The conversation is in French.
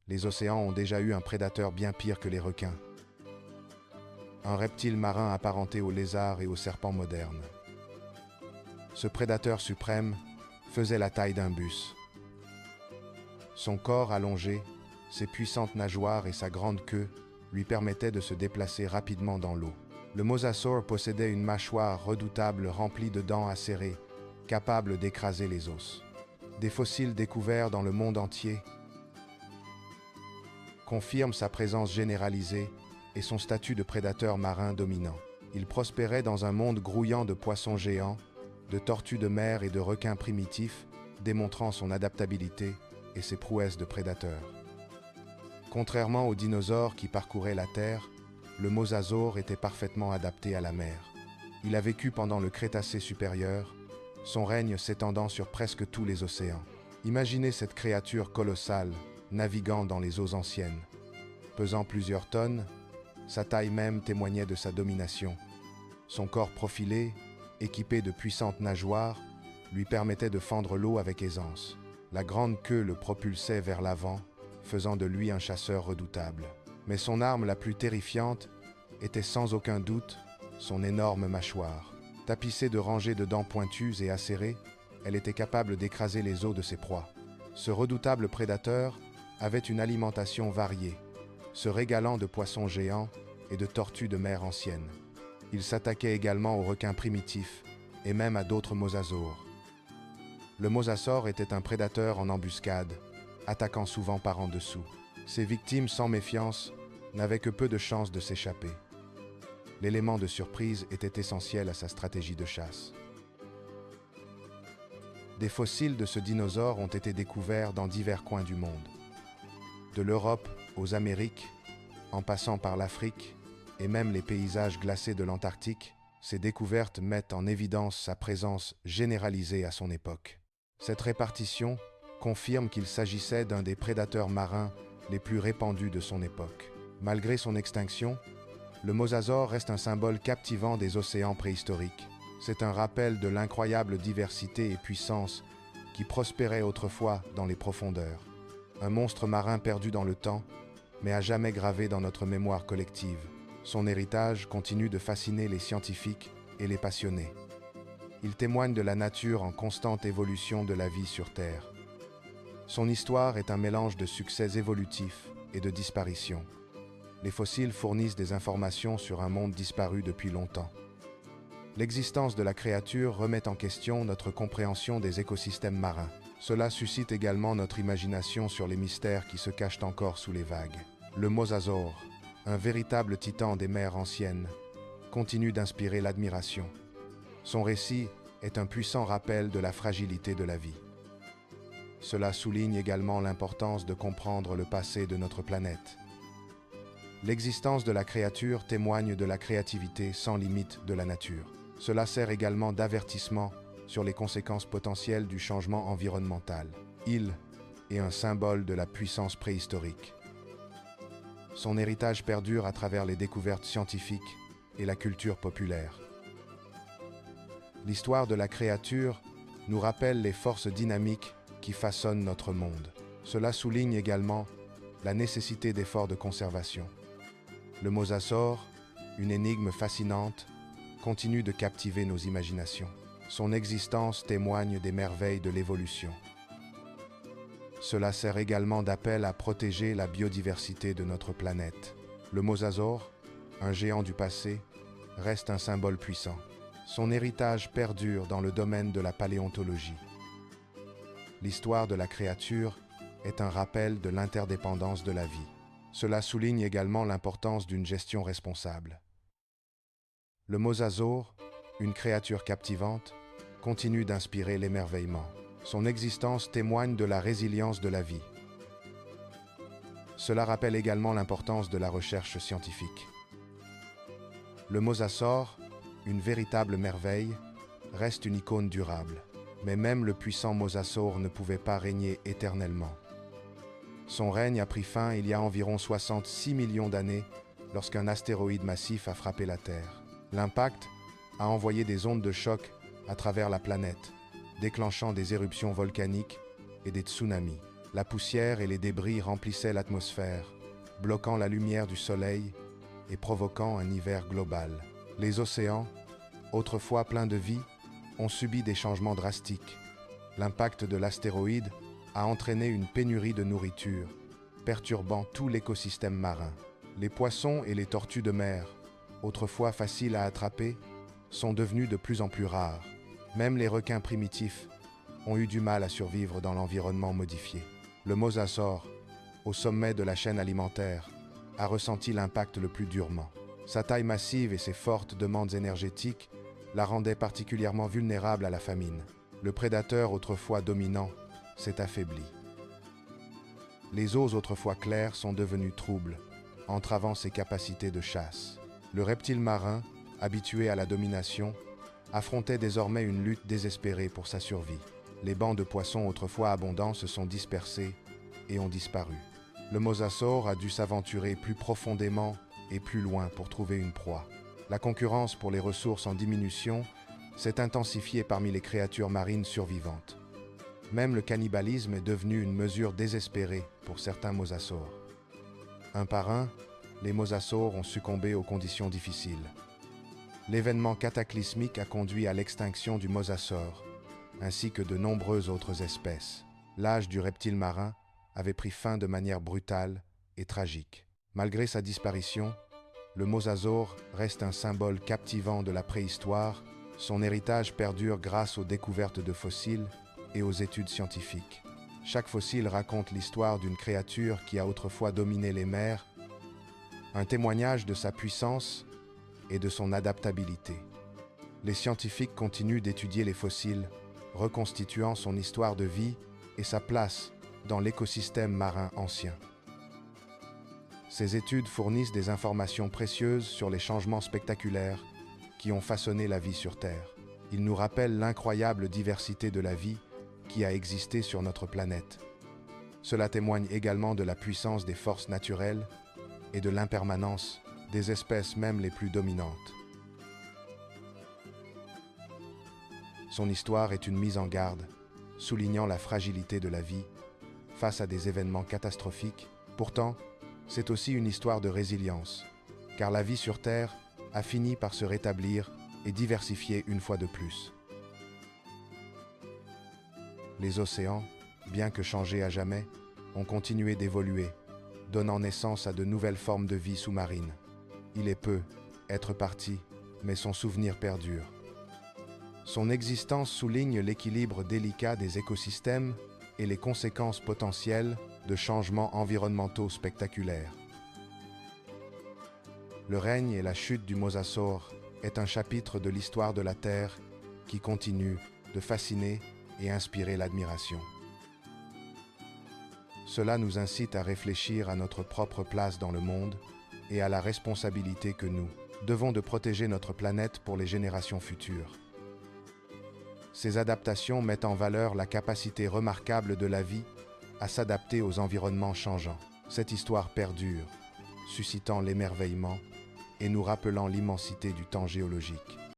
les océans ont déjà eu un prédateur bien pire que les requins. Un reptile marin apparenté aux lézards et aux serpents modernes. Ce prédateur suprême faisait la taille d'un bus. Son corps allongé, ses puissantes nageoires et sa grande queue lui permettaient de se déplacer rapidement dans l'eau. Le mosasaure possédait une mâchoire redoutable remplie de dents acérées, capable d'écraser les os. Des fossiles découverts dans le monde entier confirment sa présence généralisée et son statut de prédateur marin dominant. Il prospérait dans un monde grouillant de poissons géants, de tortues de mer et de requins primitifs, démontrant son adaptabilité et ses prouesses de prédateur. Contrairement aux dinosaures qui parcouraient la Terre, le mosasaure était parfaitement adapté à la mer. Il a vécu pendant le Crétacé supérieur, son règne s'étendant sur presque tous les océans. Imaginez cette créature colossale, naviguant dans les eaux anciennes. Pesant plusieurs tonnes, sa taille même témoignait de sa domination. Son corps profilé, équipé de puissantes nageoires, lui permettait de fendre l'eau avec aisance. La grande queue le propulsait vers l'avant, faisant de lui un chasseur redoutable. Mais son arme la plus terrifiante était sans aucun doute son énorme mâchoire. Tapissée de rangées de dents pointues et acérées, elle était capable d'écraser les os de ses proies. Ce redoutable prédateur avait une alimentation variée, se régalant de poissons géants et de tortues de mer anciennes. Il s'attaquait également aux requins primitifs et même à d'autres mosasaures. Le mosasaure était un prédateur en embuscade, attaquant souvent par en dessous. Ses victimes sans méfiance n'avaient que peu de chances de s'échapper. L'élément de surprise était essentiel à sa stratégie de chasse. Des fossiles de ce dinosaure ont été découverts dans divers coins du monde. De l'Europe aux Amériques, en passant par l'Afrique et même les paysages glacés de l'Antarctique, ces découvertes mettent en évidence sa présence généralisée à son époque. Cette répartition confirme qu'il s'agissait d'un des prédateurs marins les plus répandus de son époque. Malgré son extinction, le mosasaure reste un symbole captivant des océans préhistoriques. C'est un rappel de l'incroyable diversité et puissance qui prospérait autrefois dans les profondeurs. Un monstre marin perdu dans le temps, mais à jamais gravé dans notre mémoire collective. Son héritage continue de fasciner les scientifiques et les passionnés. Il témoigne de la nature en constante évolution de la vie sur Terre. Son histoire est un mélange de succès évolutifs et de disparitions. Les fossiles fournissent des informations sur un monde disparu depuis longtemps. L'existence de la créature remet en question notre compréhension des écosystèmes marins. Cela suscite également notre imagination sur les mystères qui se cachent encore sous les vagues. Le mosasaure, un véritable titan des mers anciennes, continue d'inspirer l'admiration. Son récit est un puissant rappel de la fragilité de la vie. Cela souligne également l'importance de comprendre le passé de notre planète. L'existence de la créature témoigne de la créativité sans limite de la nature. Cela sert également d'avertissement sur les conséquences potentielles du changement environnemental. Il est un symbole de la puissance préhistorique. Son héritage perdure à travers les découvertes scientifiques et la culture populaire. L'histoire de la créature nous rappelle les forces dynamiques qui façonnent notre monde. Cela souligne également la nécessité d'efforts de conservation. Le mosasaure, une énigme fascinante, continue de captiver nos imaginations. Son existence témoigne des merveilles de l'évolution. Cela sert également d'appel à protéger la biodiversité de notre planète. Le mosasaure, un géant du passé, reste un symbole puissant. Son héritage perdure dans le domaine de la paléontologie. L'histoire de la créature est un rappel de l'interdépendance de la vie. Cela souligne également l'importance d'une gestion responsable. Le mosasaure, une créature captivante, continue d'inspirer l'émerveillement. Son existence témoigne de la résilience de la vie. Cela rappelle également l'importance de la recherche scientifique. Le mosasaure, une véritable merveille, reste une icône durable. Mais même le puissant mosasaure ne pouvait pas régner éternellement. Son règne a pris fin il y a environ 66 millions d'années lorsqu'un astéroïde massif a frappé la Terre. L'impact a envoyé des ondes de choc à travers la planète, déclenchant des éruptions volcaniques et des tsunamis. La poussière et les débris remplissaient l'atmosphère, bloquant la lumière du soleil et provoquant un hiver global. Les océans, autrefois pleins de vie, ont subi des changements drastiques. L'impact de l'astéroïde a entraîné une pénurie de nourriture, perturbant tout l'écosystème marin. Les poissons et les tortues de mer, autrefois faciles à attraper, sont devenus de plus en plus rares. Même les requins primitifs ont eu du mal à survivre dans l'environnement modifié. Le mosasaure, au sommet de la chaîne alimentaire, a ressenti l'impact le plus durement. Sa taille massive et ses fortes demandes énergétiques la rendaient particulièrement vulnérable à la famine. Le prédateur autrefois dominant s'est affaibli. Les eaux autrefois claires sont devenues troubles, entravant ses capacités de chasse. Le reptile marin, habitué à la domination, affrontait désormais une lutte désespérée pour sa survie. Les bancs de poissons autrefois abondants se sont dispersés et ont disparu. Le mosasaure a dû s'aventurer plus profondément et plus loin pour trouver une proie. La concurrence pour les ressources en diminution s'est intensifiée parmi les créatures marines survivantes. Même le cannibalisme est devenu une mesure désespérée pour certains mosasaures. Un par un, les mosasaures ont succombé aux conditions difficiles. L'événement cataclysmique a conduit à l'extinction du mosasaure, ainsi que de nombreuses autres espèces. L'âge du reptile marin avait pris fin de manière brutale et tragique. Malgré sa disparition, le mosasaure reste un symbole captivant de la préhistoire. Son héritage perdure grâce aux découvertes de fossiles et aux études scientifiques. Chaque fossile raconte l'histoire d'une créature qui a autrefois dominé les mers, un témoignage de sa puissance et de son adaptabilité. Les scientifiques continuent d'étudier les fossiles, reconstituant son histoire de vie et sa place dans l'écosystème marin ancien. Ces études fournissent des informations précieuses sur les changements spectaculaires qui ont façonné la vie sur Terre. Ils nous rappellent l'incroyable diversité de la vie qui a existé sur notre planète. Cela témoigne également de la puissance des forces naturelles et de l'impermanence des espèces même les plus dominantes. Son histoire est une mise en garde, soulignant la fragilité de la vie face à des événements catastrophiques. Pourtant, c'est aussi une histoire de résilience, car la vie sur Terre a fini par se rétablir et diversifier une fois de plus. Les océans, bien que changés à jamais, ont continué d'évoluer, donnant naissance à de nouvelles formes de vie sous-marine. Il est peu être parti, mais son souvenir perdure. Son existence souligne l'équilibre délicat des écosystèmes et les conséquences potentielles de changements environnementaux spectaculaires. Le règne et la chute du mosasaure est un chapitre de l'histoire de la Terre qui continue de fasciner et inspirer l'admiration. Cela nous incite à réfléchir à notre propre place dans le monde et à la responsabilité que nous devons de protéger notre planète pour les générations futures. Ces adaptations mettent en valeur la capacité remarquable de la vie à s'adapter aux environnements changeants. Cette histoire perdure, suscitant l'émerveillement et nous rappelant l'immensité du temps géologique.